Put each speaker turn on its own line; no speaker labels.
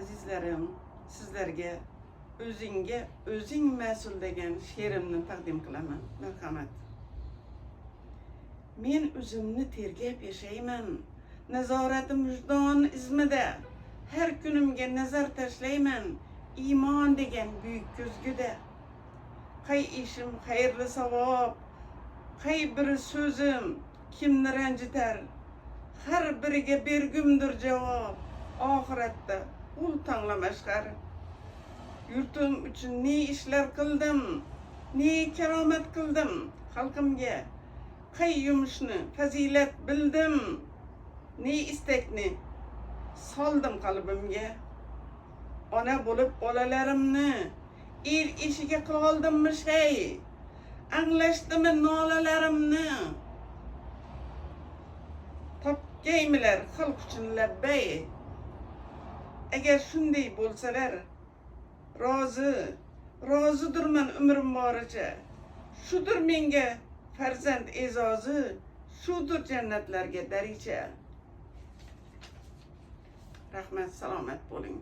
Azizlarim, sizlarga o'zingga o'zing mas'ul degan she'rimni taqdim qilaman. Marhamat. Men o'zimni tergab yashayman, nazoratim vijdon izmida. Har kunimga nazar tashlayman, iymon degan buyuk ko'zguda. Qay ishim xayrli savob, qay biri so'zim kimni ranjitar. Har biriga bergumdir javob, oxiratda ul tanlamashqar. Yurtim uchun ne ishlar qildim, ne karomat qildim xalqimga. Qay yumushni fazilat bildim, ne istakni soldim qalbimga. Ona bo'lib bolalarimni el eshiga qoldimmi shay, anglashdimi nolalarimni. Topgaymilar xalq uchun labbay. Agar shunday bo'lsalar, rozidirman umrim boricha. Shudir menga farzand e'zozi, shudir jannatlarga daricha. Rahmat, salomat bo'ling.